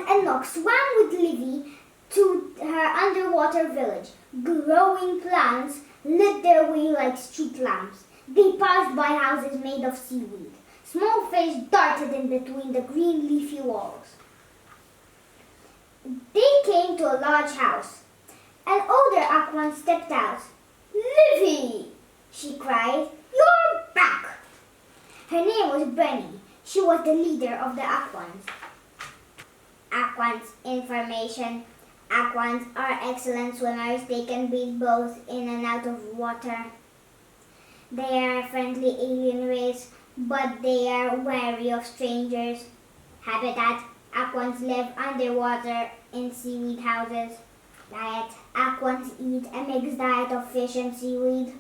and Nock swam with Livy to her underwater village. Glowing plants lit their way like street lamps. They passed by houses made of seaweed. Small fish darted in between the green leafy walls. They came to a large house. An older Aquan stepped out. "Livy!" she cried. "You're back!" Her name was Benny. She was the leader of the Aquans. Aquans information. Aquans are excellent swimmers. They can breathe both in and out of water. They are a friendly alien race, but they are wary of strangers. Habitat. Aquans live underwater in seaweed houses. Diet. Aquans eat a mixed diet of fish and seaweed.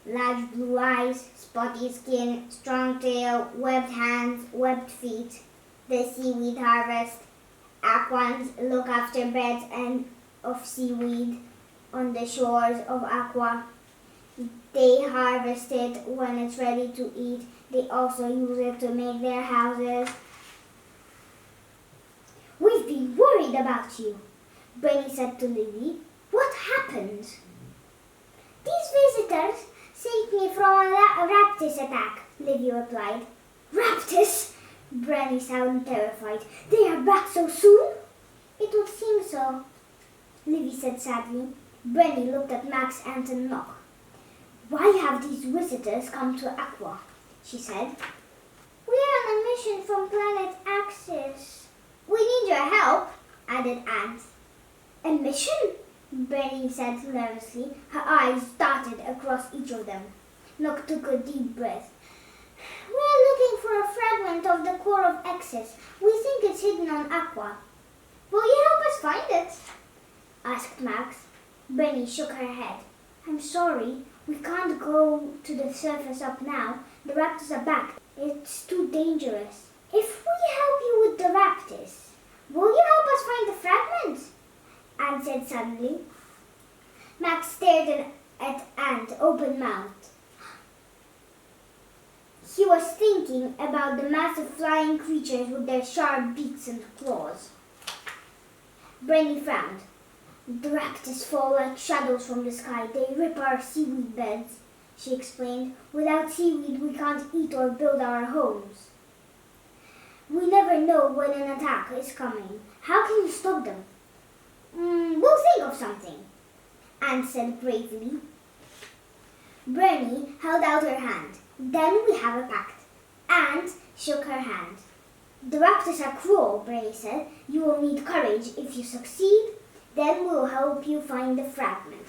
Large blue eyes, spotty skin, strong tail, webbed hands, webbed feet. The seaweed harvest. Aquans look after beds and of seaweed on the shores of Aqua. They harvest it when it's ready to eat. They also use it to make their houses. "We've been worried about you," Benny said to Livy. "What happened?" "These visitors saved me from a raptus attack," Livy replied. "Raptus?" Benny sounded terrified. "They are back so soon?" "It would seem so," Livy said sadly. Benny looked at Max, Ant, and Nock. "Why have these visitors come to Aqua?" she said. "We're on a mission from planet Axis." "We need your help," added Ant. "A mission?" Benny said nervously. Her eyes darted across each of them. Nock took a deep breath. "We're looking for a fragment of the core of Axis. We think it's hidden on Aqua." "Will you help us find it?" asked Max. Benny shook her head. "I'm sorry. We can't go to the surface up now. The raptors are back. It's too dangerous." "If we help you with the raptors, will you help us find the fragment?" Ant said suddenly. Max stared at Ant, open-mouthed. He was thinking about the massive flying creatures with their sharp beaks and claws. Benny frowned. "The raptors fall like shadows from the sky. They rip our seaweed beds," she explained. "Without seaweed, we can't eat or build our homes. We never know when an attack is coming. How can you stop them?" We'll think of something," Ant said bravely. Benny held out her hand. "Then we have a pact." Ant shook her hand. "The raptors are cruel," Benny said. "You will need courage. If you succeed, then we'll help you find the fragment."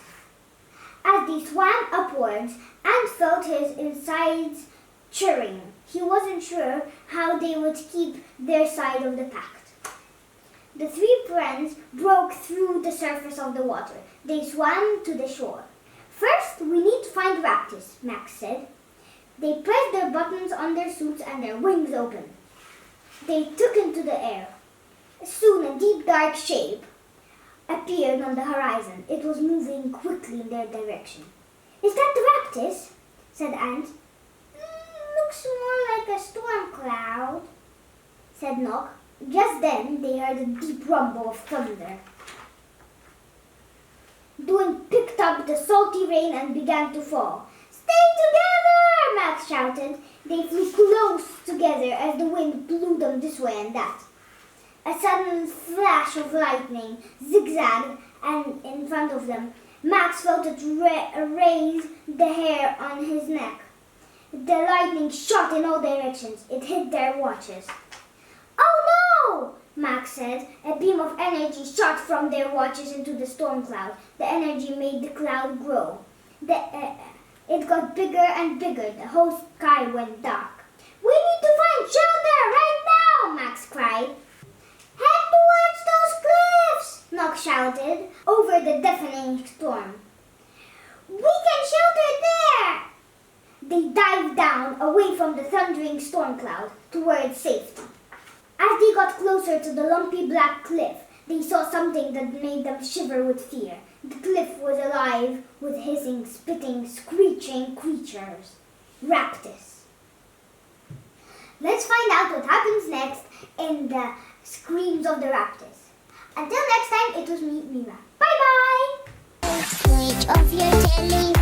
As they swam upwards, Ant felt his insides churning. He wasn't sure how they would keep their side of the pact. The three friends broke through the surface of the water. They swam to the shore. "First, we need to find raptors," Max said. They pressed their buttons on their suits and their wings opened. They took into the air. Soon a deep dark shape appeared on the horizon. It was moving quickly in their direction. "Is that the raptors?" said Ant. "Looks more like a storm cloud," said Nock. Just then they heard a deep rumble of thunder. The wind picked up the salty rain and began to fall. "Stay together!" Max shouted. They flew close together as the wind blew them this way and that. A sudden flash of lightning zigzagged and in front of them. Max felt it raise the hair on his neck. The lightning shot in all directions. It hit their watches. "Oh no!" Max said. A beam of energy shot from their watches into the storm cloud. The energy made the cloud grow. It got bigger and bigger. The whole sky went dark. "We need to find shelter right now!" Max cried. "Head towards those cliffs!" Nock shouted over the deafening storm. "We can shelter there!" They dived down away from the thundering storm cloud towards safety. As they got closer to the lumpy black cliff, they saw something that made them shiver with fear. The cliff was alive with hissing, spitting, screeching creatures. Raptors. Let's find out what happens next in the screams of the raptors. Until next time, it was me, Mira. Bye-bye! Switch off your telly.